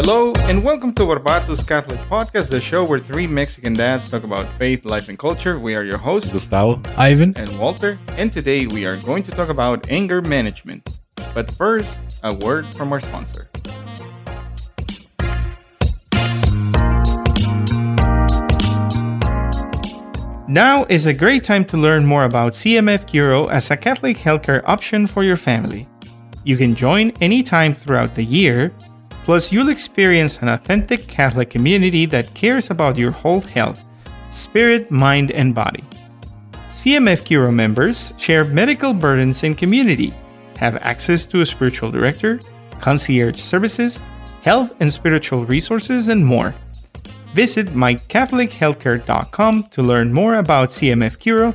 Hello, and welcome to Barbatus Catholic Podcast, the show where three Mexican dads talk about faith, life, and culture. We are your hosts, Gustavo, Ivan, and Walter, and today we are going to talk about anger management. But first, a word from our sponsor. Now is a great time to learn more about CMF Curo as a Catholic healthcare option for your family. You can join anytime throughout the year. Plus, you'll experience an authentic Catholic community that cares about your whole health, spirit, mind, and body. CMF Curo members share medical burdens in community, have access to a spiritual director, concierge services, health and spiritual resources, and more. Visit mycatholichealthcare.com to learn more about CMF Curo.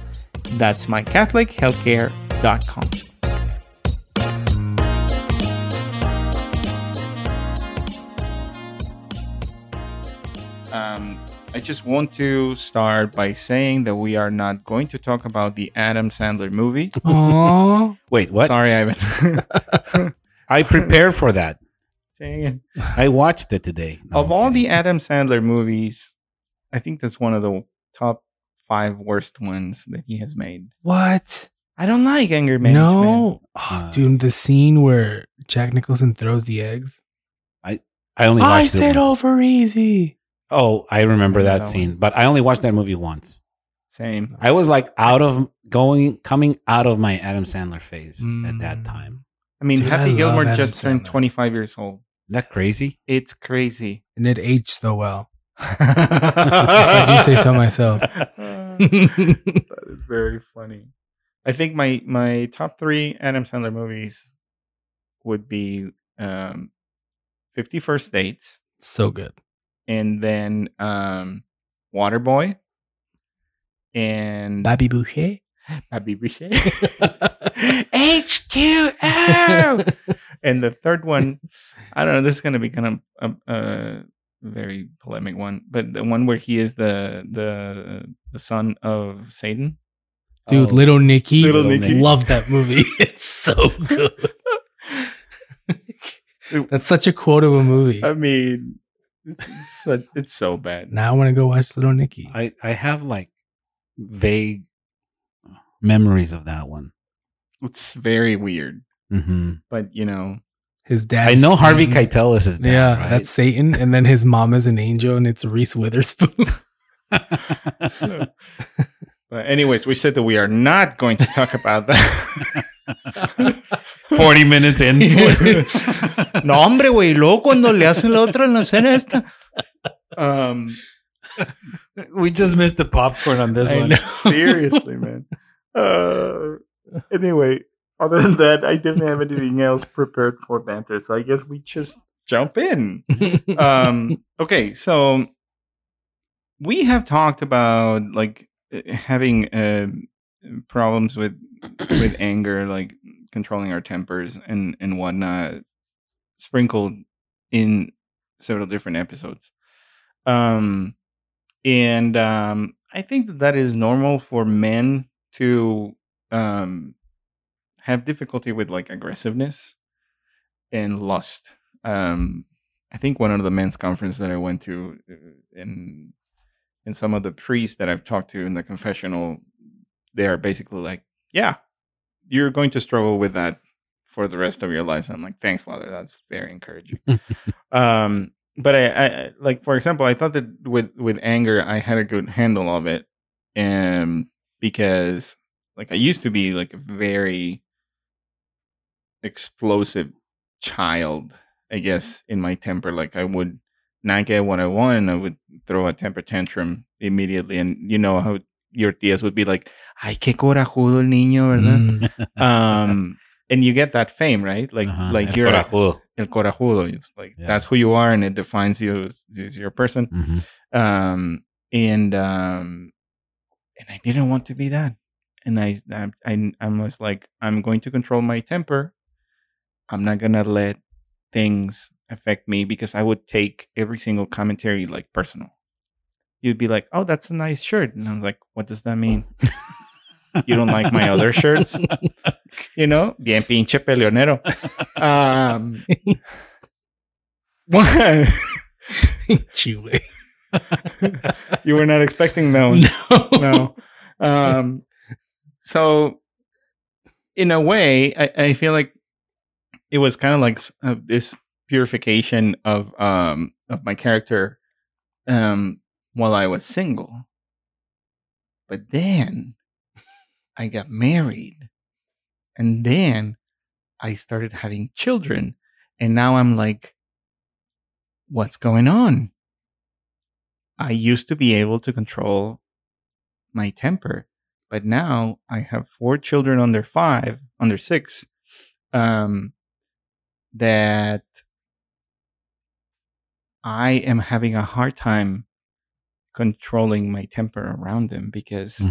That's mycatholichealthcare.com. I just want to start by saying that we are not going to talk about the Adam Sandler movie. Aww. Wait, what? Sorry, Ivan. I prepared for that. Dang it. I watched it today. No, Of I'm all kidding. the Adam Sandler movies, I think that's one of the top 5 worst ones that he has made. What? I don't like anger management. No. Oh, dude, the scene where Jack Nicholson throws the eggs. I only watched I it said once. over easy. Oh, I remember that That scene, one. but I only watched that movie once. Same. I was like coming out of my Adam Sandler phase at that time. I mean, Dude, I Happy love Gilmore Adam just turned Sandler. 25 years old. Isn't that crazy? It's crazy. And it aged so well. If I do say so myself. That is very funny. I think my top 3 Adam Sandler movies would be 50 First Dates, So good. and then Waterboy, and Baby Boucher. Baby Boucher. HQO! And the third one, I don't know, this is going to be kind of a very polemic one, but the one where he is the son of Satan. Dude, Oh. Little Nicky. Little Nicky. Love that movie. It's so good. That's such a quote of a movie. I mean, it's so bad. Now I want to go watch Little Nicky. I have like vague memories of that one. It's very weird, Mm-hmm. but you know, His dad. I know Harvey Satan. Keitel is his dad, Yeah, right? that's Satan. And then his mom is an angel and it's Reese Witherspoon. but anyways, we said that we are not going to talk about that. 40 minutes in. No, hombre, güey, luego cuando le hacen la otra en la escena esta. We just missed the popcorn on this I one. know. Seriously, man. Anyway, other than that, I didn't have anything else prepared for banter, so I guess we just jump in. Okay, so we have talked about like having problems with anger, like controlling our tempers and whatnot, sprinkled in several different episodes. And I think that is normal for men to have difficulty with like aggressiveness and lust. I think one of the men's conference that I went to, and some of the priests that I've talked to in the confessional, they are basically like, yeah, you're going to struggle with that for the rest of your lives. I'm like, thanks, Father. That's very encouraging. But I like, for example, I thought that with anger, I had a good handle of it. Because like I used to be like a very explosive child, I guess, in my temper. Like I would not get what I want, and I would throw a temper tantrum immediately. And you know how your tías would be like, "Ay, qué corajudo el niño," ¿verdad? And you get that fame, right? Like like El you're corajudo. el corajudo. It's like Yeah. that's who you are, and it defines you as your person. Mhm. And I didn't want to be that. And I was like, I'm going to control my temper. I'm not gonna let things affect me, because I would take every single commentary like personal. You'd be like, "Oh, that's a nice shirt," and I was like, "What does that mean? You don't like my other shirts?" You know, bien pinche peleonero. What? Chile. You were not expecting that one. No. So in a way, I feel like it was kind of like this purification of my character while I was single. But then I got married, and then I started having children, and now I'm like, what's going on? I used to be able to control my temper, but now I have 4 children under 6, that I am having a hard time controlling my temper around them because,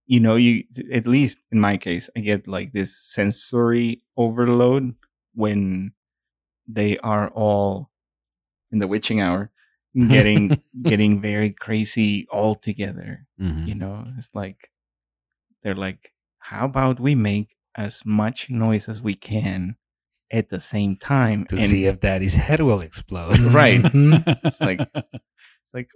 you, at least in my case, I get like this sensory overload when they are all in the witching hour getting very crazy all together. It's like they're like, how about we make as much noise as we can at the same time to see if daddy's head will explode. Right. It's like,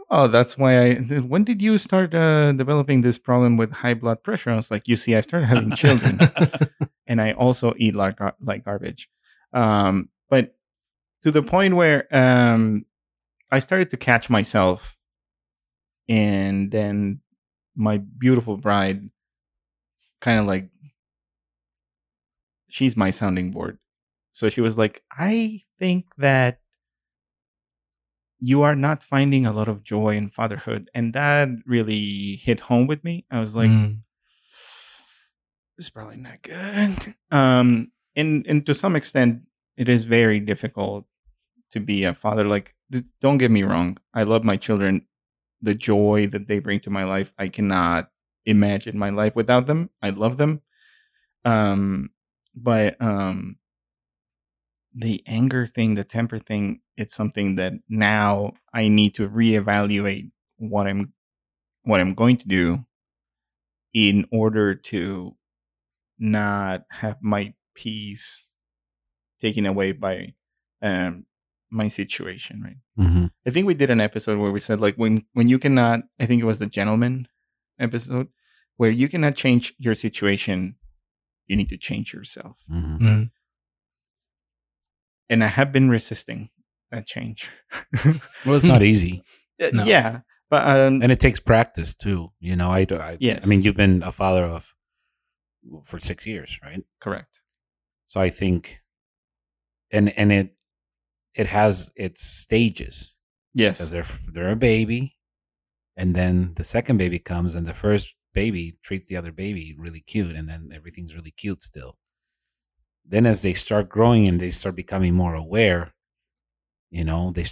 oh, that's why when did you start developing this problem with high blood pressure? I was like, you see, I started having children and I also eat like garbage. But to the point where I started to catch myself, and then my beautiful bride kind of like, she's my sounding board. So she was like, I think that you are not finding a lot of joy in fatherhood. And that really hit home with me. I was like, this is probably not good. And to some extent, it is very difficult to be a father. Like, don't get me wrong. I love my children. The joy that they bring to my life, I cannot imagine my life without them. I love them. But the anger thing, the temper thing, it's something that now I need to reevaluate what I'm going to do in order to not have my peace taken away by my situation, right? I think we did an episode where we said, like, when you cannot, I think it was the gentleman episode, where you cannot change your situation, you need to change yourself. And I have been resisting that change. Well, it's not easy. No. Yeah, but and it takes practice too. Yes. I mean, you've been a father for 6 years, right? Correct. So I think, and it has its stages. Yes, because they're a baby, and then the second baby comes, and the first baby treats the other baby really cute, and then everything's really cute still. Then as they start growing and they start becoming more aware, they're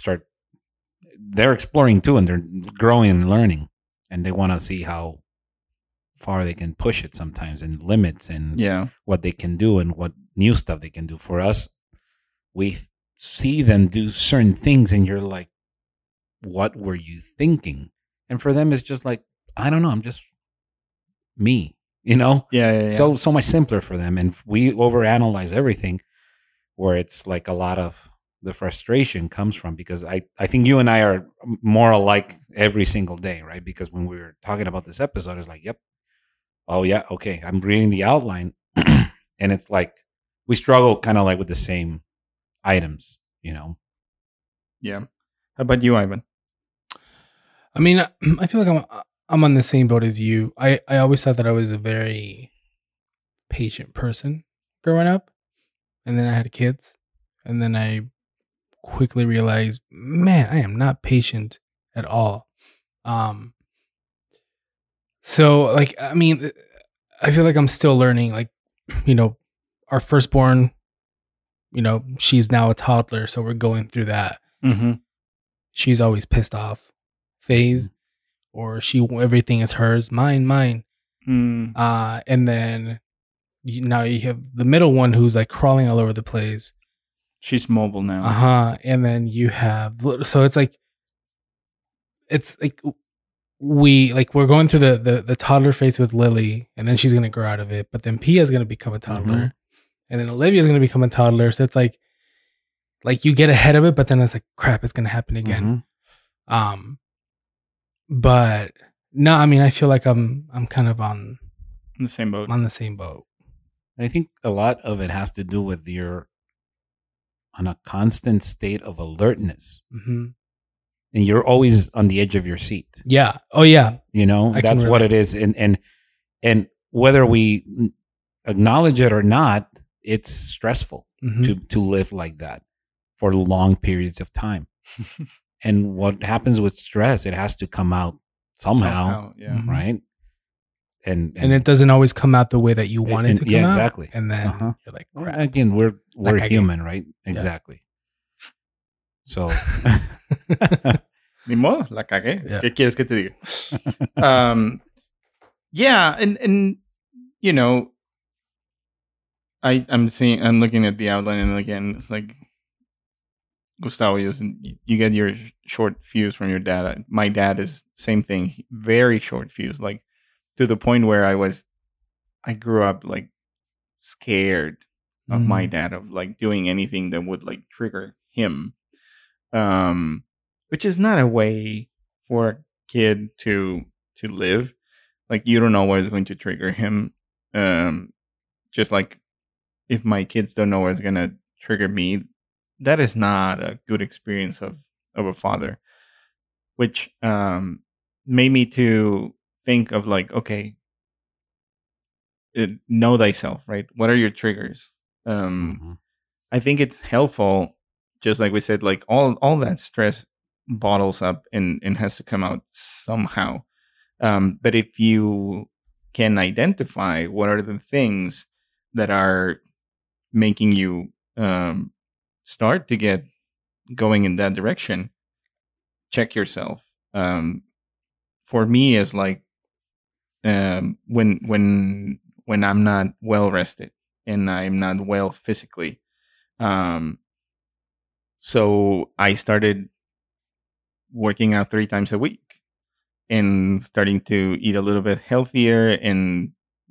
exploring too, and they're growing and learning, and they want to see how far they can push it sometimes, and limits, and what they can do and what new stuff they can do. For us, we see them do certain things and you're like, what were you thinking? And for them, it's just like, I don't know, I'm just me. Yeah. So much simpler for them, and we overanalyze everything, where it's like a lot of the frustration comes from, because I think you and I are more alike every single day, right? Because when we were talking about this episode, it's like, yep, oh yeah, okay, I'm reading the outline, and it's like we struggle kind of like with the same items. Yeah. How about you, Ivan? I mean, I feel like I'm on the same boat as you. I always thought that I was a very patient person growing up. And then I had kids. And then I quickly realized, man, I am not patient at all. So, like, I mean, I feel like I'm still learning. Like, our firstborn, she's now a toddler. So we're going through that. She's always pissed off phase. Or everything is hers, mine. And then now you have the middle one who's like crawling all over the place. She's mobile now. And then you have, so it's like we're going through the toddler phase with Lily, and then she's gonna grow out of it. But then Pia's gonna become a toddler, and then Olivia's gonna become a toddler. So it's like like you get ahead of it, but then it's like, crap, it's going to happen again. But no, I mean, I feel like I'm kind of on the same boat. On the same boat. I think a lot of it has to do with you're on a constant state of alertness. And you're always on the edge of your seat. Yeah. Oh, yeah. You know, that's what it is. And whether we acknowledge it or not, it's stressful to live like that for long periods of time. And what happens with stress, it has to come out somehow right? And it doesn't always come out the way that you want it to come out. Exactly. And then you're like, crap. Again, we're human, right? Exactly. So Ni modo, la cagué. ¿Qué quieres que te diga? Yeah, and you know, I'm looking at the outline, and again, it's like Gustavo, you get your short fuse from your dad. My dad is same thing, very short fuse, like to the point where I grew up like scared of my dad, of like doing anything that would like trigger him, which is not a way for a kid to live. Like, you don't know what is going to trigger him. Just like if my kids don't know what's going to trigger me, that is not a good experience of a father, which made me to think of like, okay, know thyself, right? What are your triggers? I think it's helpful, just like we said, like all that stress bottles up and has to come out somehow. But if you can identify what are the things that are making you start to get going in that direction, check yourself. For me, it's like when I'm not well rested and I'm not well physically. So I started working out 3 times a week and starting to eat a little bit healthier and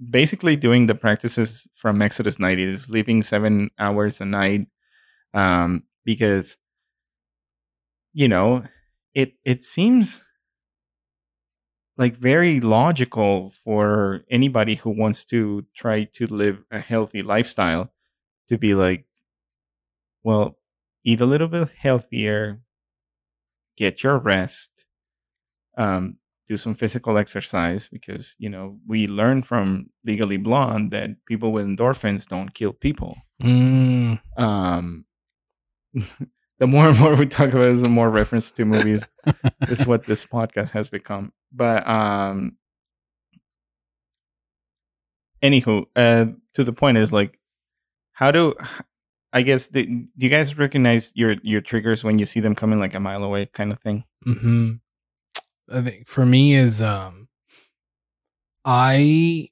basically doing the practices from Exodus 90, sleeping 7 hours a night. Because, you know, it seems like very logical for anybody who wants to try to live a healthy lifestyle to be like, well, eat a little bit healthier, get your rest, do some physical exercise, because, you know, we learned from Legally Blonde that people with endorphins don't kill people. The more and more we talk about it, the more reference to movies is what this podcast has become. But anywho, to the point is like, do you guys recognize your triggers when you see them coming like a mile away, kind of thing? I think for me is I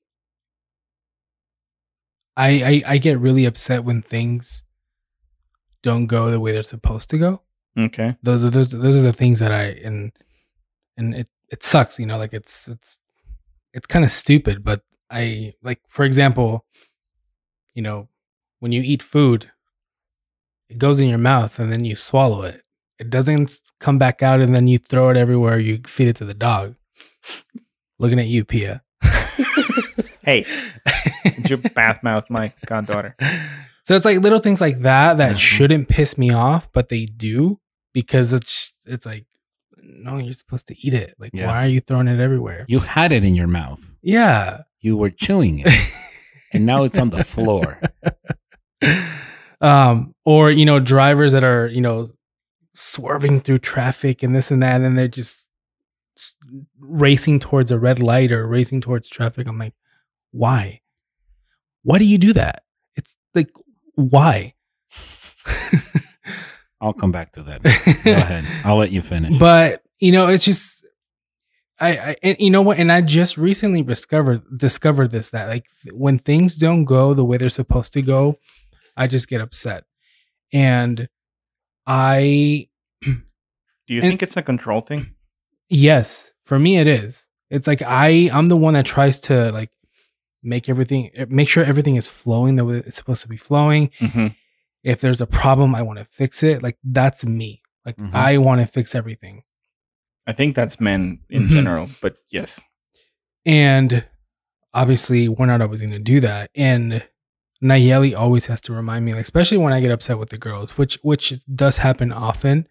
get really upset when things don't go the way they're supposed to go. Okay. Those are the things that and it sucks, you know, like it's kind of stupid, but I, like, for example, you know, when you eat food, it goes in your mouth and then you swallow it. It doesn't come back out and then you throw it everywhere. You feed it to the dog. Looking at you, Pia. Hey, did you bath mouth my goddaughter? So it's like little things like that shouldn't piss me off, but they do, because it's like, no, you're supposed to eat it. Like, why are you throwing it everywhere? You had it in your mouth. Yeah. You were chewing it. And now it's on the floor. Or, you know, drivers that are, you know, swerving through traffic and this and that, and they're just racing towards a red light or racing towards traffic. I'm like, why? Why do you do that? It's like, why? I'll come back to that. Go ahead. I'll let you finish. But, you know, it's just, and you know what? And I just recently discovered this, that like when things don't go the way they're supposed to go, I just get upset. And do you think it's a control thing? Yes, for me it is. It's like I'm the one that tries to like make sure everything is flowing the way it's supposed to be flowing. If there's a problem, I want to fix it. Like, that's me. Like, I want to fix everything. I think that's men in general, but yes. And obviously, we're not always going to do that. And Nayeli always has to remind me, like, especially when I get upset with the girls, which does happen often.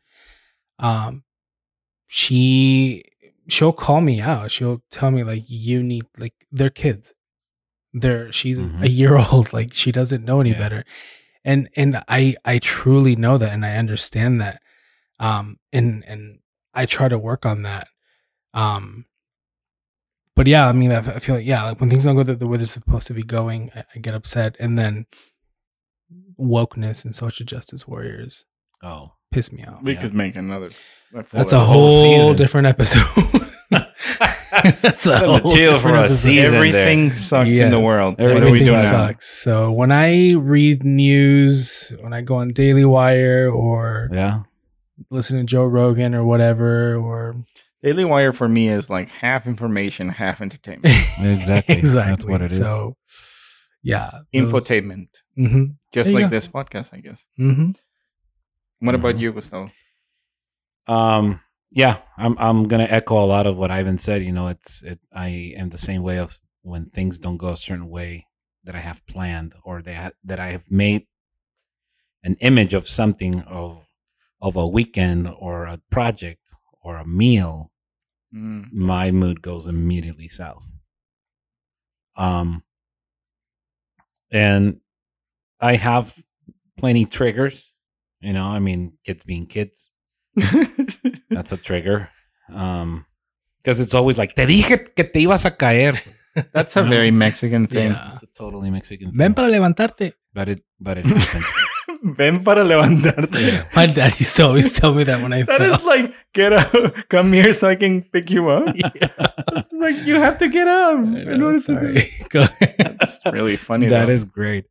She'll call me out. She'll tell me, like, you need, like, they're kids. She's a year old. Like, she doesn't know any better. And I truly know that, and I understand that. And I try to work on that. But yeah, I mean, I feel like, like when things don't go the way they're supposed to be going, I get upset. And then wokeness and social justice warriors piss me off. We could make another. That's a whole different episode. That's a whole material for a season. Everything sucks in the world. Everything sucks. So when I read news, when I go on Daily Wire or listen to Joe Rogan or whatever, or Daily Wire for me is like half information, half entertainment. Exactly. That's what it is. So infotainment. Just like this podcast, I guess. What about you, Gustavo? I'm gonna echo a lot of what Ivan said. You know, I am the same way of when things don't go a certain way that I have planned, or that I have made an image of something of a weekend or a project or a meal. My mood goes immediately south. And I have plenty triggers. You know, I mean, kids being kids. That's a trigger. Because it's always like, te dije que te ibas a caer. That's a very Mexican thing. Yeah. It's a totally Mexican thing. Ven para levantarte. But it happens. Ven para levantarte. Yeah. My dad used to always tell me that when I fell. That is like, get up, come here so I can pick you up. It's like, you have to get up. Go ahead. That's really funny. That is great.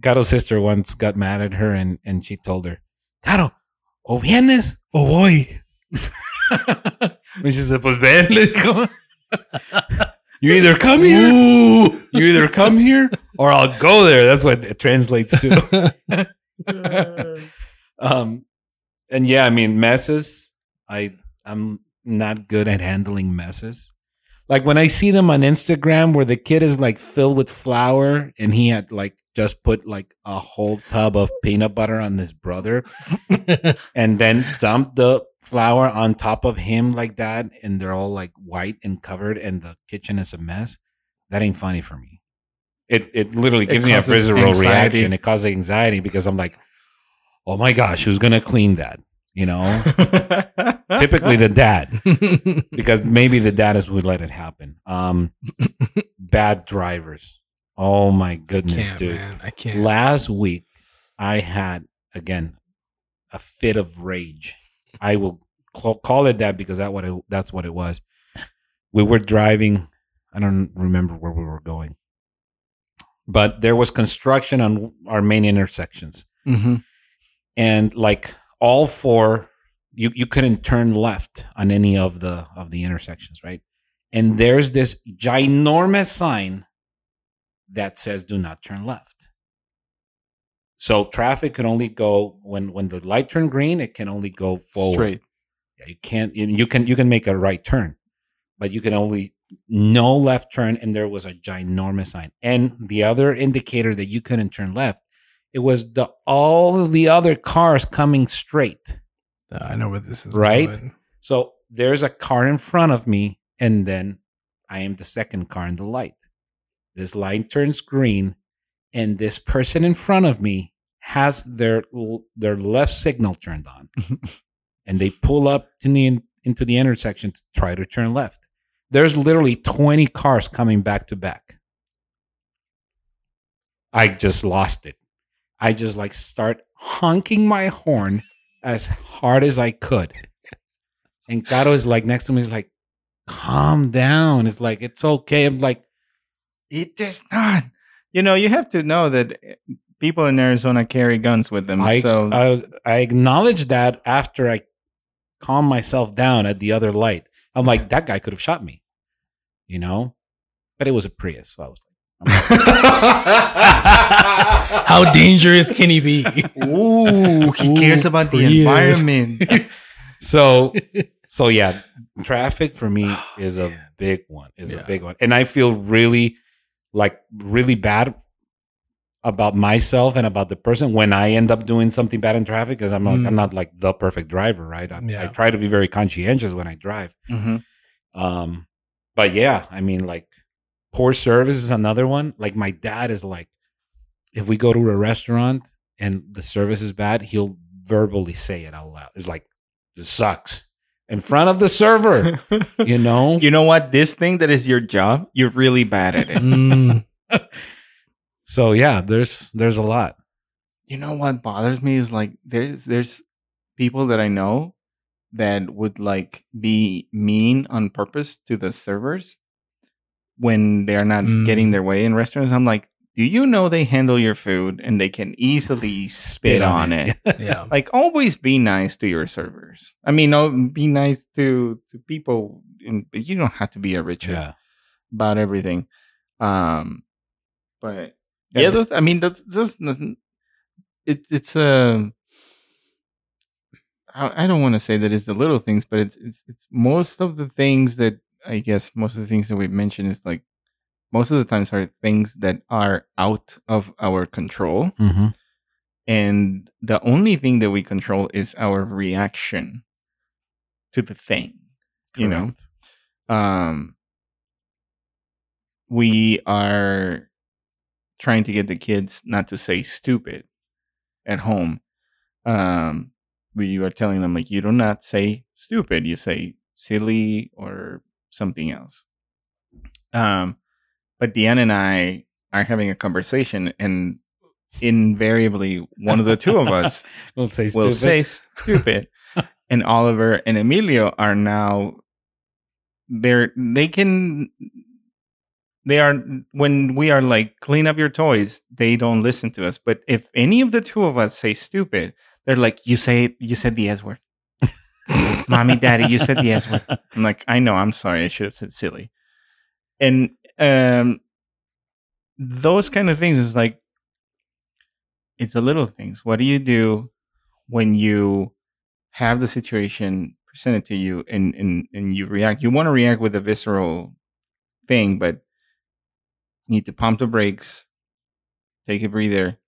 Caro's sister once got mad at her and she told her, Caro, o vienes o voy. And she said, pues ven, le dijo. You either come here, or I'll go there. That's what it translates to. And yeah, I mean, messes. I'm not good at handling messes. Like when I see them on Instagram where the kid is like filled with flour and he had like just put like a whole tub of peanut butter on his brother and then dumped the flour on top of him like that, and they're all like white and covered and the kitchen is a mess. That ain't funny for me. It literally gives me a visceral reaction. It causes anxiety because I'm like, oh my gosh, who's gonna clean that? You know, typically the dad, because maybe the dad is would let it happen. Bad drivers. Oh my goodness, dude! Man, I can't. Last week, I had again a fit of rage. I will call it that because that's what it was. We were driving. I don't remember where we were going, but there was construction on our main intersections, and like. All four, you couldn't turn left on any of the intersections, right? And there's this ginormous sign that says "Do not turn left." So traffic can only go when the light turned green. It can only go forward. Straight. Yeah, you can't. You can make a right turn, but you can only no left turn. And there was a ginormous sign. And the other indicator that you couldn't turn left. It was all of the other cars coming straight. I know where this is right? going. So there's a car in front of me, and then I am the second car in the light. This light turns green, and this person in front of me has their left signal turned on. And they pull up into the intersection to try to turn left. There's literally 20 cars coming back to back. I just lost it. I just like start honking my horn as hard as I could. And Caro is like next to me, is like, calm down. It's like, it's okay. I'm like, it is not. You know, you have to know that people in Arizona carry guns with them. I acknowledge that after I calm myself down at the other light. I'm like, that guy could have shot me, you know? But it was a Prius. So I was like, How dangerous can he be? Ooh, he cares about the environment. So yeah, traffic for me is a big one. A big one, and I feel really bad about myself and about the person when I end up doing something bad in traffic, because I'm not like the perfect driver, right? I try to be very conscientious when I drive. Mm-hmm. But yeah, I mean, like, poor service is another one. Like, my dad is like, if we go to a restaurant and the service is bad, he'll verbally say it out loud. It's like, this sucks in front of the server. You know what? This thing that is your job, you're really bad at it. So yeah, there's a lot. You know what bothers me is like there's people that I know that would like be mean on purpose to the servers when they're not getting their way in restaurants. I'm like, do you know they handle your food and they can easily spit on it? Yeah. Like, always be nice to your servers. I mean, be nice to people, but you don't have to be a Richard about everything. But yeah, that's just it's I don't want to say that it's the little things, but it's most of the things that I guess most of the things that we've mentioned is like most of the times are things that are out of our control. Mm-hmm. And the only thing that we control is our reaction to the thing. Correct. You know, we are trying to get the kids not to say stupid at home. We are telling them, like, you do not say stupid, you say silly or something else. But Deanna and I are having a conversation, and invariably one of the two of us will say stupid. And Oliver and Emilio are now when we are like, clean up your toys, they don't listen to us. But if any of the two of us say stupid, they're like, you said the S word. Mommy, Daddy, you said the S word. I'm like, I know, I'm sorry, I should have said silly. And those kind of things is like, it's the little things. What do you do when you have the situation presented to you and you react? You want to react with a visceral thing, but you need to pump the brakes, take a breather,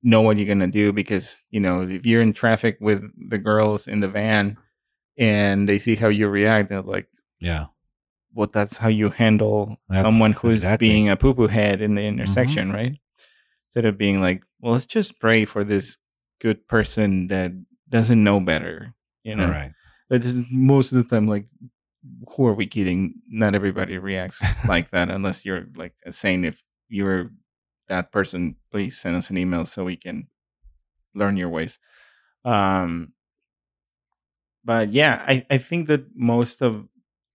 know what you're going to do. Because, you know, if you're in traffic with the girls in the van and they see how you react, they're like, yeah, well, that's how you handle someone who's being a poo-poo head in the intersection, right? Instead of being like, well, let's just pray for this good person that doesn't know better, you know? Right. But most of the time, like, who are we kidding? Not everybody reacts like that unless you're like saying, if you're that person, please send us an email so we can learn your ways. But yeah, I think that most of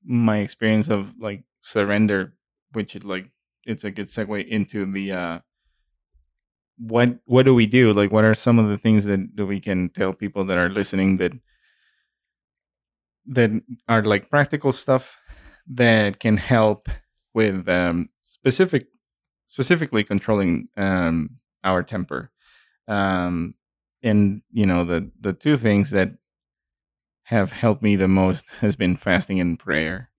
my experience of like surrender, which is like, it's a good segue into the what do we do? Like, what are some of the things that we can tell people that are listening that are like practical stuff that can help with specifically controlling our temper. And you know, the two things that have helped me the most has been fasting and prayer.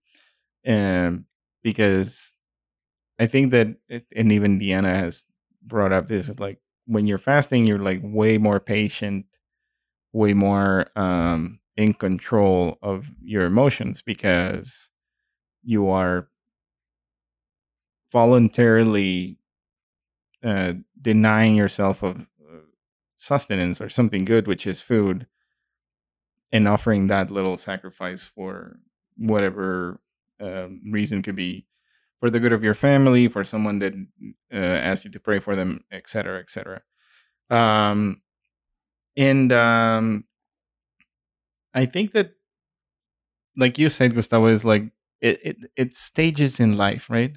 Because I think that and even Deanna has brought up this, like, when you're fasting, you're like way more patient, way more in control of your emotions, because you are voluntarily denying yourself of sustenance or something good, which is food, and offering that little sacrifice for whatever reason, could be for the good of your family, for someone that asks you to pray for them, etc., etc. I think that, like you said, Gustavo, is like it's stages in life, right?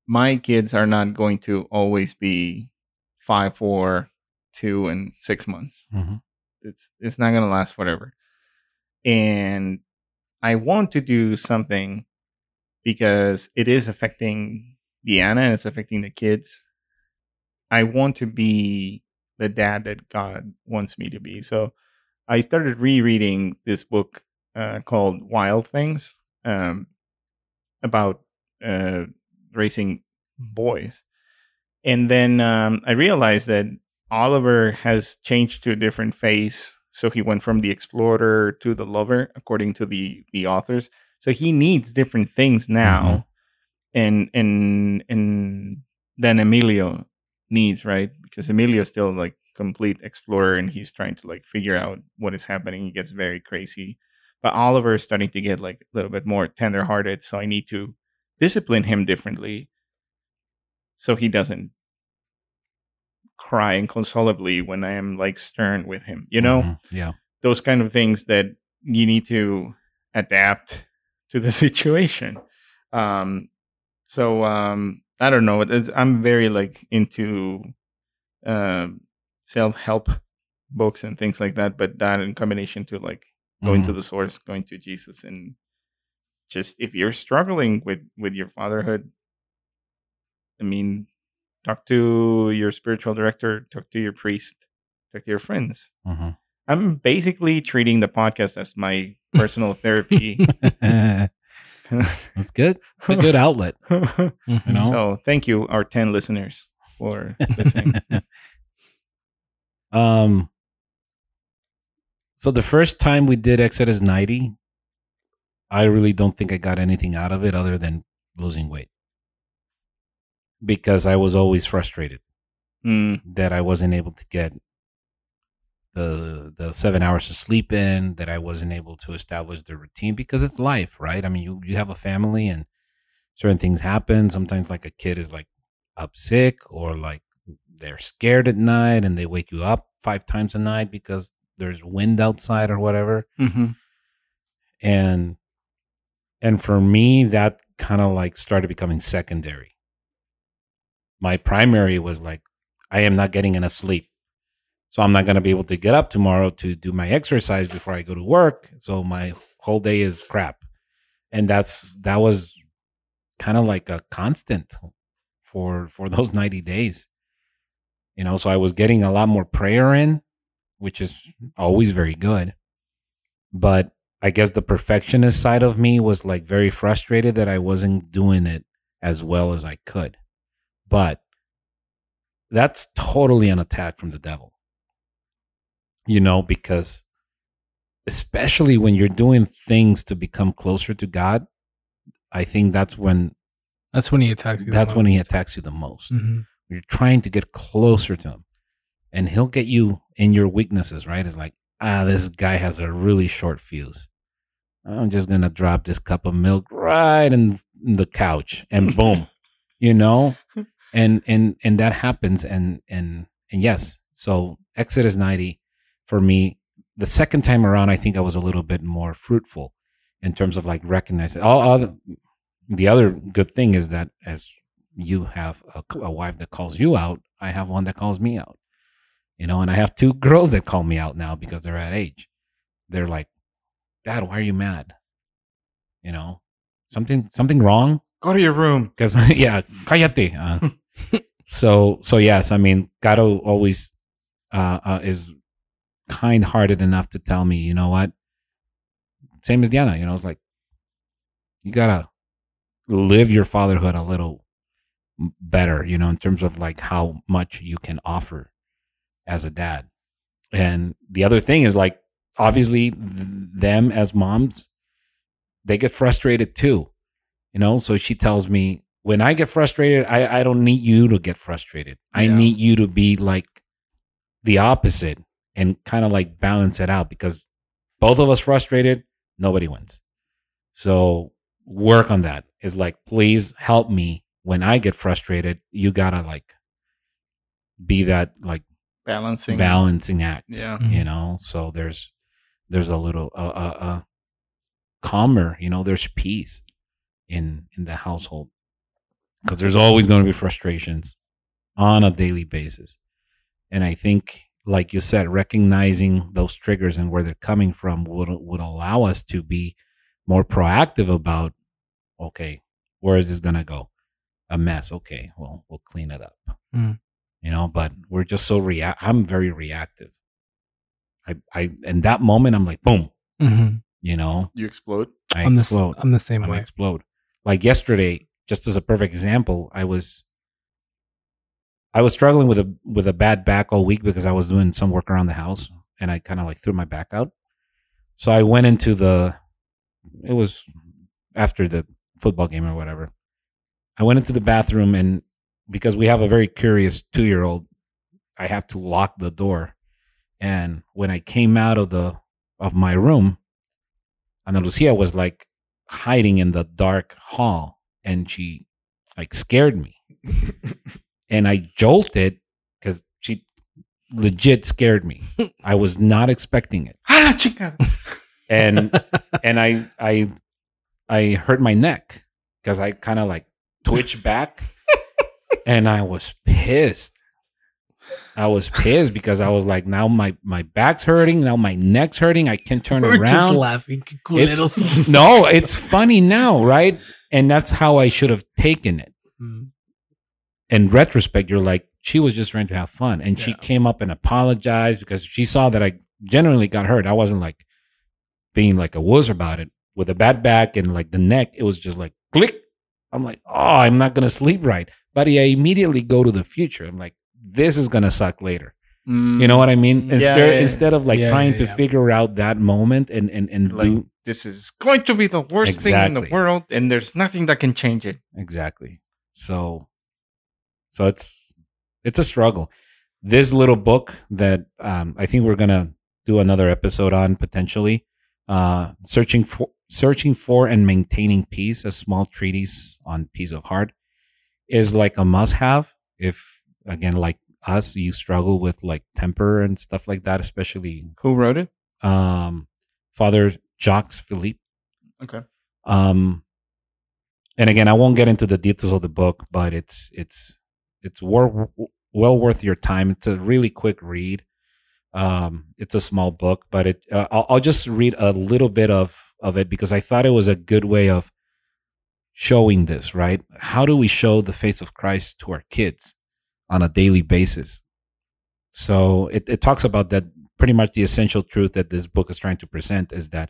My kids are not going to always be 5, 4, 2, and 6 months. Mm-hmm. It's not going to last forever. And I want to do something because it is affecting Deanna and it's affecting the kids. I want to be the dad that God wants me to be. So I started rereading this book called Wild Things, about raising boys. And then I realized that Oliver has changed to a different phase. So he went from the explorer to the lover, according to the authors. So he needs different things now, and than Emilio needs, right? Because Emilio's still like complete explorer, and he's trying to like figure out what is happening. He gets very crazy, but Oliver is starting to get like a little bit more tenderhearted. So I need to discipline him differently, so he doesn't cry inconsolably when I am like stern with him. You know, yeah, those kind of things that you need to adapt to the situation. So I don't know. I'm very like into self-help books and things like that, but that in combination to like going to the source, going to Jesus, and just if you're struggling with your fatherhood, I mean, talk to your spiritual director, talk to your priest, talk to your friends. I'm basically treating the podcast as my personal therapy. That's good. It's a good outlet. You know? So thank you, our 10 listeners, for listening. So the first time we did Exodus 90, I really don't think I got anything out of it other than losing weight, because I was always frustrated that I wasn't able to get the 7 hours of sleep in, that I wasn't able to establish the routine, because it's life, right? I mean, you have a family and certain things happen. Sometimes like a kid is like up sick, or like they're scared at night and they wake you up 5 times a night because there's wind outside or whatever. And for me, that kind of like started becoming secondary. My primary was like, I am not getting enough sleep. So I'm not going to be able to get up tomorrow to do my exercise before I go to work. So my whole day is crap. And that was kind of like a constant for those 90 days. You know, so I was getting a lot more prayer in, which is always very good. But I guess the perfectionist side of me was like very frustrated that I wasn't doing it as well as I could. But that's totally an attack from the devil. You know, because especially when you're doing things to become closer to God, I think that's when he attacks you. That's when he attacks you the most. You're trying to get closer to him, and he'll get you in your weaknesses, right? It's like, this guy has a really short fuse. I'm just going to drop this cup of milk right in the couch, and boom, you know, and that happens. And yes, so Exodus 90 for me, the second time around, I think I was a little bit more fruitful in terms of like recognizing the other good thing is that as you have a wife that calls you out, I have one that calls me out, you know, and I have 2 girls that call me out now because they're at age. They're like, Dad, why are you mad? You know, something wrong? Go to your room. Because yeah, cállate. So yes, I mean, God always is kind-hearted enough to tell me, you know what? Same as Diana, you know, it's like, you gotta live your fatherhood a little better, you know, in terms of like how much you can offer as a dad. And the other thing is like, obviously them as moms, they get frustrated too, you know? So she tells me, when I get frustrated, I don't need you to get frustrated. I need you to be like the opposite and kind of like balance it out, because both of us frustrated, nobody wins. So work on that. Is like, please help me when I get frustrated. You gotta like be that like balancing act. Yeah. You know, so there's a little calmer, you know, there's peace in the household, because there's always going to be frustrations on a daily basis. And I think, like you said, recognizing those triggers and where they're coming from would allow us to be more proactive about, okay, Where is this gonna go? A mess. Okay, well, we'll clean it up. But we're just so I'm very reactive. I in that moment I'm like, boom. You explode. I explode. I'm the same way. I explode. Like yesterday, just as a perfect example, I was struggling with a bad back all week because I was doing some work around the house and I kind of like threw my back out. So I went into it was after the football game or whatever. I went into the bathroom, and because we have a very curious 2-year-old, I have to lock the door. And when I came out of my room, Ana Lucia was like hiding in the dark hall, and she like scared me. And I jolted because she legit scared me. I was not expecting it. and I hurt my neck because I kind of like twitched back, and I was pissed. I was pissed because I was like, now my back's hurting, now my neck's hurting. I can't turn around. We're just laughing. No, it's funny now, right? And that's how I should have taken it. In retrospect, you're like, she was just trying to have fun. And she came up and apologized because she saw that I genuinely got hurt. I wasn't like being like a wuss about it. With a bad back and like the neck, it was just like click. I'm like, oh, I'm not going to sleep right. But I immediately go to the future. I'm like, this is going to suck later. You know what I mean? Instead of like trying to figure out that moment and like, this is going to be the worst thing in the world and there's nothing that can change it. Exactly. So it's a struggle. This little book that I think we're gonna do another episode on potentially, searching for and maintaining peace, a small treatise on peace of heart, is like a must-have. If again, like us, you struggle with like temper and stuff like that, especially. Who wrote it? Father Jacques Philippe. Okay. And again, I won't get into the details of the book, but it's well worth your time. It's a really quick read. It's a small book, but I'll just read a little bit of it because I thought it was a good way of showing this, right? How do we show the face of Christ to our kids on a daily basis? So it talks about that. Pretty much the essential truth that this book is trying to present is that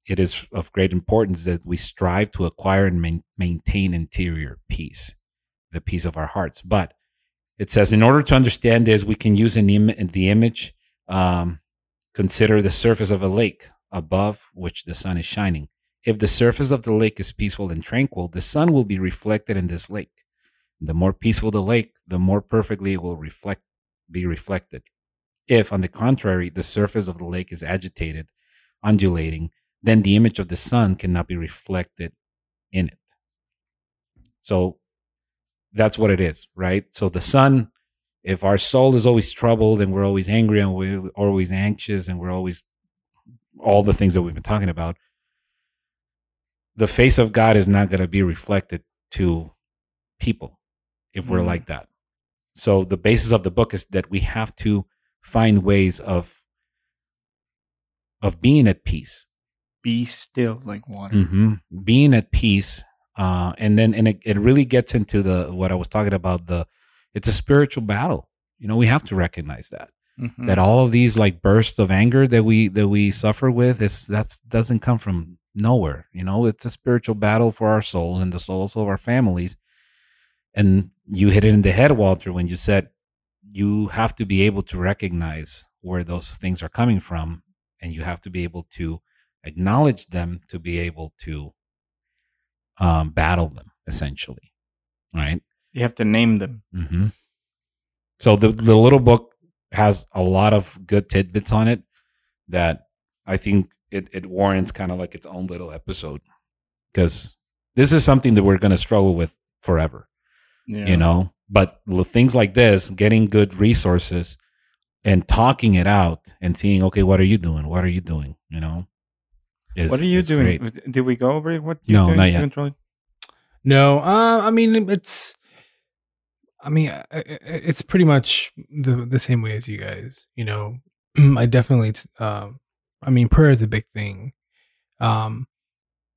it is of great importance that we strive to acquire and maintain interior peace, the peace of our hearts. But it says, in order to understand this, we can use the image, consider the surface of a lake above which the sun is shining. If the surface of the lake is peaceful and tranquil, the sun will be reflected in this lake. The more peaceful the lake, the more perfectly it will be reflected. If, on the contrary, the surface of the lake is agitated, undulating, then the image of the sun cannot be reflected in it. So that's what it is, right? So the sun, if our soul is always troubled and we're always angry and we're always anxious and we're always all the things that we've been talking about, the face of God is not going to be reflected to people if we're like that. So the basis of the book is that we have to find ways of being at peace. Be still like water. Mm-hmm. Being at peace. And it really gets into what I was talking about. It's a spiritual battle. We have to recognize that. Mm-hmm. That all of these like bursts of anger that we suffer with doesn't come from nowhere. It's a spiritual battle for our souls and the souls of our families. And you hit it in the head, Walter, when you said you have to be able to recognize where those things are coming from, and you have to be able to acknowledge them to be able to battle them, essentially, right? You have to name them. Mm-hmm. So the little book has a lot of good tidbits on it that I think it warrants kind of like its own little episode, because this is something that we're going to struggle with forever, But things like this, getting good resources and talking it out and seeing, okay, what are you doing? What are you doing? What are you doing? Great. Did we go over it? What you doing? Not yet. No, it's pretty much the same way as you guys. I definitely, prayer is a big thing.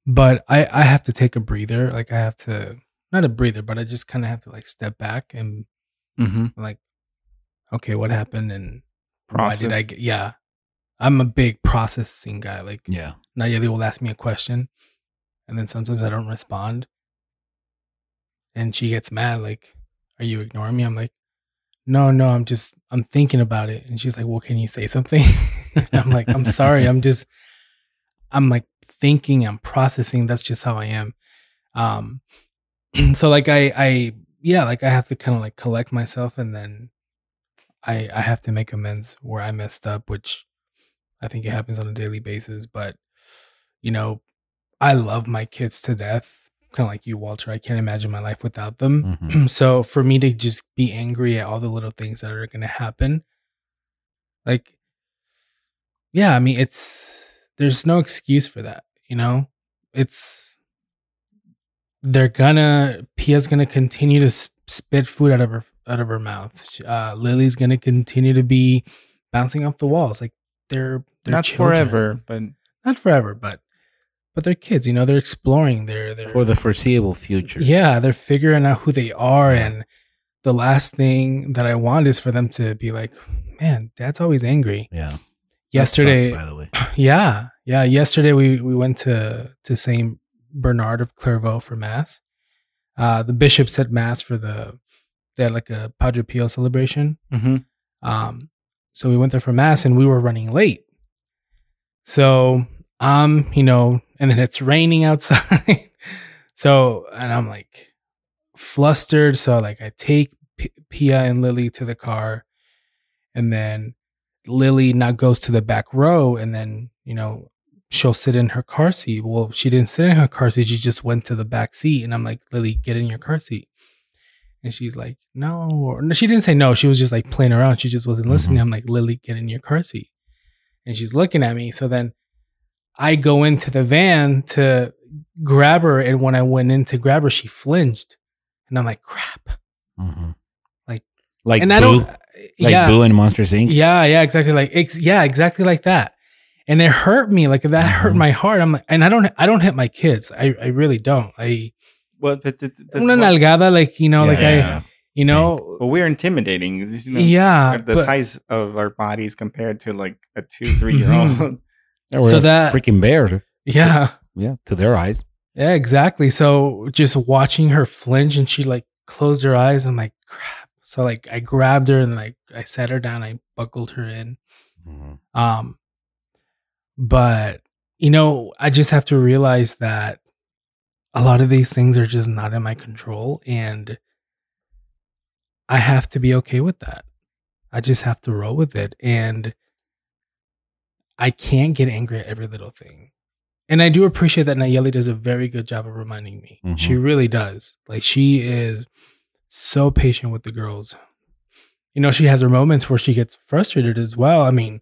But I have to take a breather. Like I have to, not a breather, but I just kind of have to like step back and like, okay, what happened and why did I get? Yeah, I'm a big processing guy. Like, Nayeli will ask me a question, and then sometimes I don't respond, and she gets mad. Like, are you ignoring me? I'm like, no, I'm thinking about it. And she's like, well, can you say something? And I'm like, I'm sorry. I'm like thinking, I'm processing. That's just how I am. So like I have to kind of like collect myself, and then I have to make amends where I messed up, which I think it happens on a daily basis. But you know, I love my kids to death, kind of like you, Walter. I can't imagine my life without them. So for me to just be angry at all the little things that are going to happen, like, yeah, I mean, there's no excuse for that. Pia's gonna continue to spit food out of her mouth. Lily's gonna continue to be bouncing off the walls. Like they're not children. forever, but not forever, but they're kids. They're exploring. They're for the foreseeable future. Yeah, they're figuring out who they are, and the last thing that I want is for them to be like, "Man, Dad's always angry." Yeah. Yesterday, sucks, by the way. Yeah. Yesterday we went to Saint Bernard of Clairvaux for mass. The bishop said mass they had like a Padre Pio celebration. So we went there for mass and we were running late. So and then it's raining outside. And I'm like flustered. So like I take Pia and Lily to the car, and then Lily now goes to the back row, and then she'll sit in her car seat. Well, she didn't sit in her car seat. She just went to the back seat. And I'm like, Lily, get in your car seat. And she's like, no. Or, no, she didn't say no. She was just like playing around. She just wasn't listening. I'm like, Lily, get in your car seat. And she's looking at me. So then I go into the van to grab her. And when I went in to grab her, she flinched. And I'm like, crap. Like and Boo? I don't. Like Boo in Monsters Inc.? Yeah, exactly. Exactly like that. And it hurt me. Like that hurt my heart. I'm like, and I don't hit my kids. I really don't. Well, that's una nalgada, But we're intimidating. The size of our bodies compared to like a 2-3 year old. So that freaking bear. Yeah. Yeah. To their eyes. Yeah, exactly. So just watching her flinch and she like closed her eyes. I'm like, crap. So like I grabbed her and like I sat her down. I buckled her in. But I just have to realize that a lot of these things are just not in my control, and I have to be okay with that. I just have to roll with it, and I can't get angry at every little thing. And I do appreciate that Nayeli does a very good job of reminding me. She really does. Like she is so patient with the girls. She has her moments where she gets frustrated as well. I mean,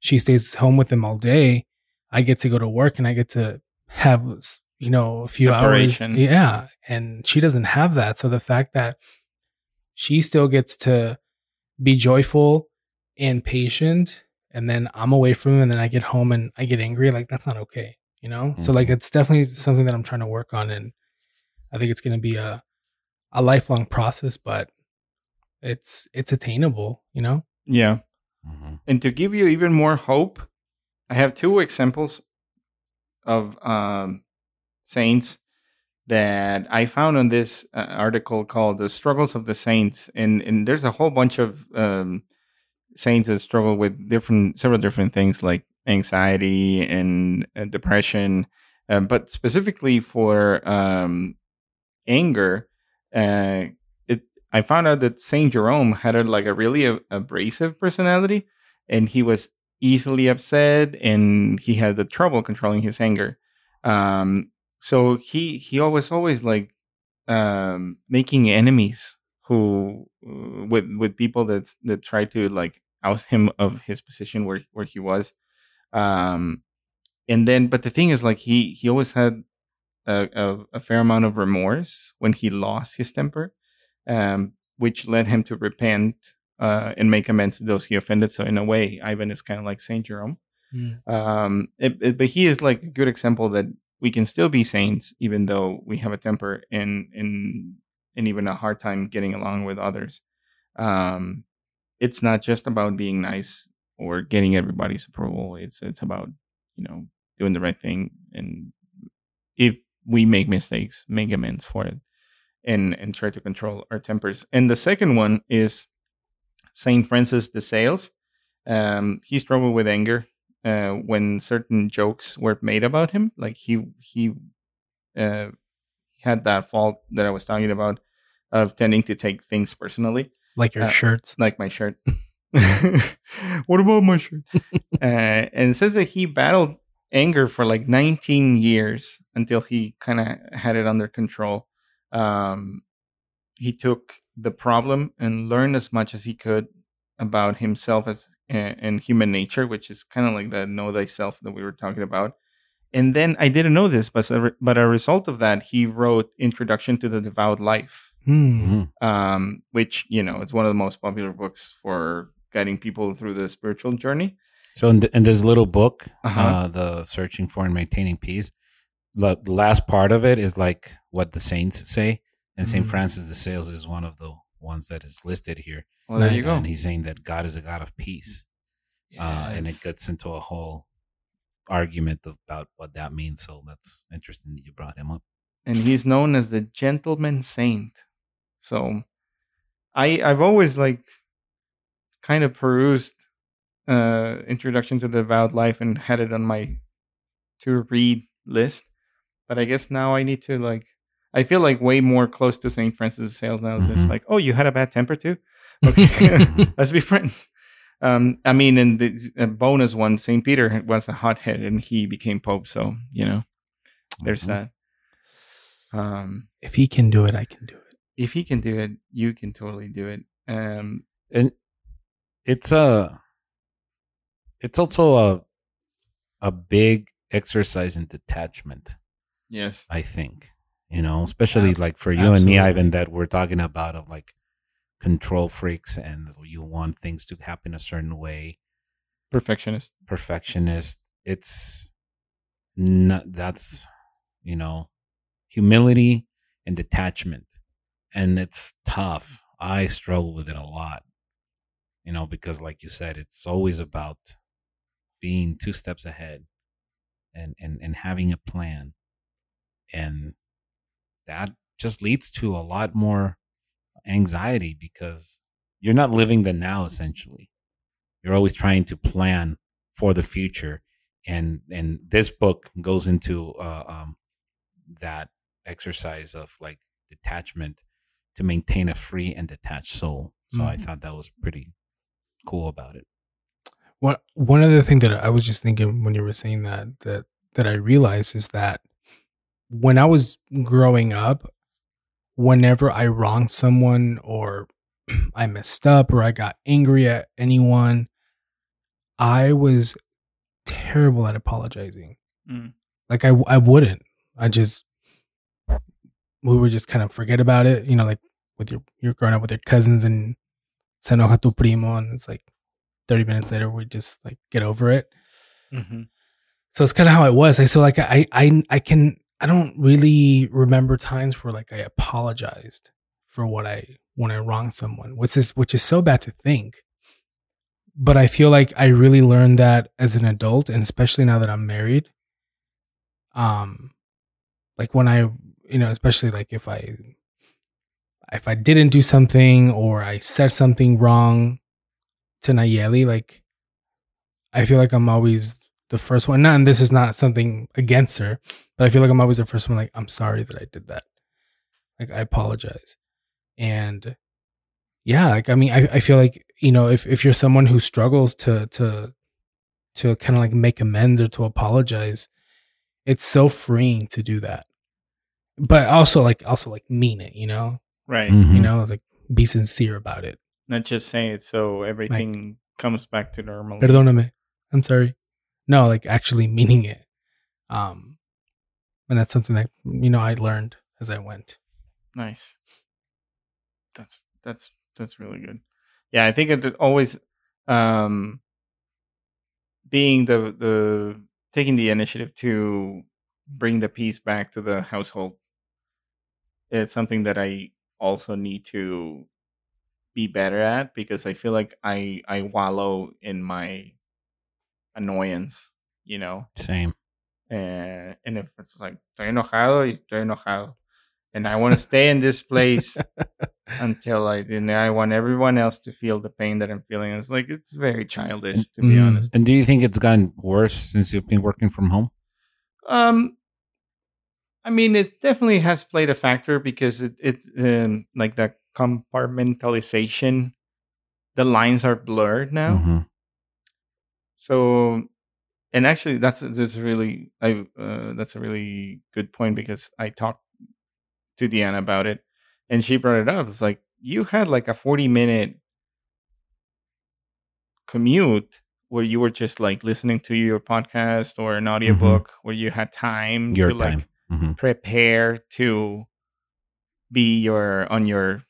she stays home with them all day. I get to go to work and I get to have, a few separation. Hours. Yeah. And she doesn't have that. So the fact that she still gets to be joyful and patient, and then I'm away from him and then I get home and I get angry, like that's not okay. So like it's definitely something that I'm trying to work on, and I think it's going to be a lifelong process, but it's attainable. Yeah. And to give you even more hope, I have 2 examples of saints that I found on this article called "The Struggles of the Saints," and there's a whole bunch of saints that struggle with several different things like anxiety and depression, but specifically for anger. I found out that Saint Jerome had a really abrasive personality, and he was easily upset, and he had the trouble controlling his anger. So he always like making enemies who with people that try to like oust him of his position where he was. And then, but the thing is, like he always had a fair amount of remorse when he lost his temper, which led him to repent and make amends to those he offended. So in a way, Ivan is kind of like Saint Jerome. But he is like a good example that we can still be saints even though we have a temper and even a hard time getting along with others. It's not just about being nice or getting everybody's approval. It's about, doing the right thing, and if we make mistakes, make amends for it, and try to control our tempers. And the second one is Saint Francis de Sales. He struggled with anger when certain jokes were made about him. Like he uh, had that fault that I was talking about of tending to take things personally, like your shirts, like my shirt. What about my shirt? And it says that he battled anger for like 19 years until he kind of had it under control. He took the problem and learned as much as he could about himself as and human nature, which is kind of like the know thyself that we were talking about. And then I didn't know this, but a result of that, he wrote Introduction to the Devout Life, which, it's one of the most popular books for guiding people through the spiritual journey. So in this little book, the Searching for and Maintaining Peace, the last part of it is like what the saints say. And St. Francis de Sales is one of the ones that is listed here. Well, there you go. And he's saying that God is a God of peace. Yes. And it gets into a whole argument about what that means. So that's interesting that you brought him up. And he's known as the gentleman saint. So I've always kind of perused Introduction to the Devout Life and had it on my to read list. But I guess now I need to I feel like way more close to St. Francis de Sales now. It's like, oh, you had a bad temper too? Okay, let's be friends. And the bonus one, St. Peter was a hothead and he became Pope. So, there's that. If he can do it, I can do it. If he can do it, you can totally do it. And it's also a big exercise in detachment. Yes. I think. Especially like for you and me, Ivan, that we're talking about of like control freaks and you want things to happen a certain way. Perfectionist. It's not, that's, humility and detachment. And it's tough. I struggle with it a lot, because like you said, it's always about being 2 steps ahead and having a plan. And that just leads to a lot more anxiety because you're not living the now, essentially. You're always trying to plan for the future. And this book goes into that exercise of like detachment to maintain a free and detached soul. So I thought that was pretty cool about it. One other thing that I was just thinking when you were saying that I realized is that when I was growing up, whenever I wronged someone or I messed up or I got angry at anyone, I was terrible at apologizing. Like I wouldn't. We would just kind of forget about it, like with you're growing up with your cousins and se enoja tu primo, and it's like 30 minutes later we just like get over it. So it's kind of how it was. I don't really remember times where like I apologized for when I wronged someone, which is so bad to think. But I feel like I really learned that as an adult, and especially now that I'm married. Like when I, especially like if I didn't do something or I said something wrong to Nayeli, like I feel like I'm always the first one. And this is not something against her, but I feel like I'm always the first one. Like, I'm sorry that I did that. Like, I apologize. And yeah, like, I mean, I feel like, if you're someone who struggles to kind of like make amends or to apologize, it's so freeing to do that. But also like mean it, Right. Like be sincere about it. Not just say it so everything comes back to normal. Perdóname. I'm sorry. No, like actually meaning it. And that's something that, I learned as I went. Nice. That's really good. Yeah, I think it always being the taking the initiative to bring the peace back to the household. It's something that I also need to be better at, because I feel like I wallow in my annoyance, Same. And if it's like estoy enojado, and I want to stay in this place until I want everyone else to feel the pain that I'm feeling. It's like, it's very childish, to be honest. And do you think it's gotten worse since you've been working from home? I mean, it definitely has played a factor, because it's like the compartmentalization, the lines are blurred now. Mm-hmm. So, and actually, that's a really good point, because I talked to Deanna about it, and she brought it up. It's like, you had like a 40-minute commute where you were just like listening to your podcast or an audiobook, where you had time to like prepare to be on your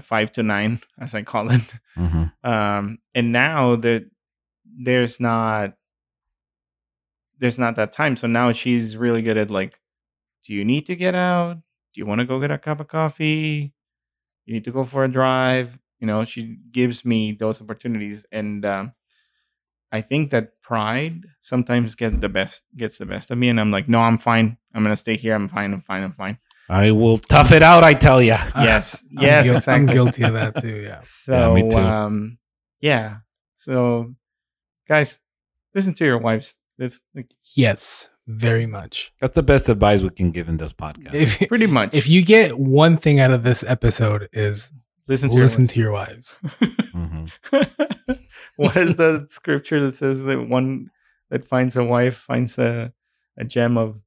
5 to 9, as I call it. And now that there's not that time, so now she's really good at like, do you need to get out? Do you want to go get a cup of coffee? You need to go for a drive. She gives me those opportunities, and I think that pride sometimes gets the best of me, and I'm like, no, I'm fine. I'm gonna stay here. I'm fine. I will tough it out, I tell you. Yes, exactly. I'm guilty of that too. Yeah. So, me too. Yeah. So, guys, listen to your wives. Yes, very much. That's the best advice we can give in this podcast. Pretty much. If you get one thing out of this episode, is listen to your wives. What is the scripture that says that one that finds a wife finds a gem of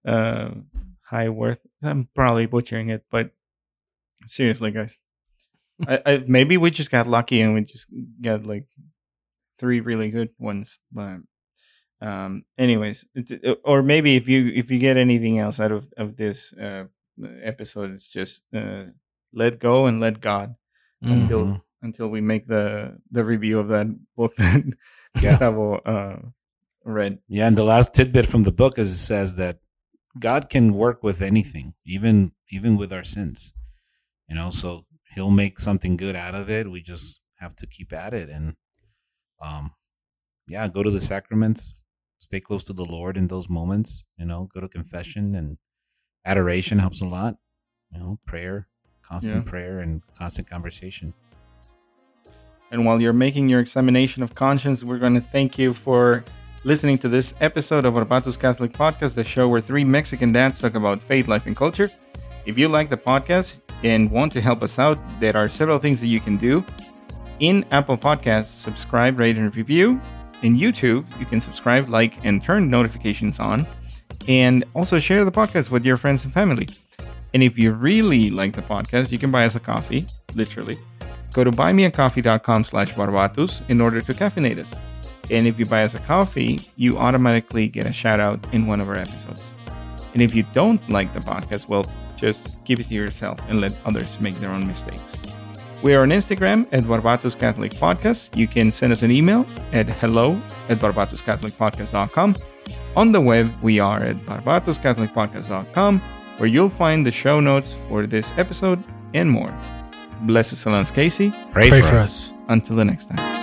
high worth? I'm probably butchering it, but seriously, guys, I maybe we just got lucky and we just got like 3 really good ones. But anyways, or maybe if you get anything else out of this episode, it's just let go and let God until we make the review of that book that Gustavo read. Yeah, and the last tidbit from the book is it says that God can work with anything, even with our sins. So He'll make something good out of it. We just have to keep at it and go to the sacraments, stay close to the Lord in those moments. Go to confession, and adoration helps a lot. Prayer, constant prayer, and constant conversation. And while you're making your examination of conscience, we're going to thank you for listening to this episode of Barbatus Catholic Podcast, the show where 3 Mexican dads talk about faith, life, and culture. If you like the podcast and want to help us out, there are several things that you can do. In Apple Podcasts, subscribe, rate, and review. In YouTube, you can subscribe, like, and turn notifications on. And also share the podcast with your friends and family. And if you really like the podcast, you can buy us a coffee, literally. Go to buymeacoffee.com/Barbatus in order to caffeinate us. And if you buy us a coffee, you automatically get a shout out in one of our episodes. And if you don't like the podcast, well, just keep it to yourself and let others make their own mistakes. We are on Instagram at Barbatus Catholic Podcast. You can send us an email at hello@barbatuscatholicpodcast.com. On the web, we are at barbatuscatholicpodcast.com, where you'll find the show notes for this episode and more. Blessed Solange Casey. Pray for us. Until the next time.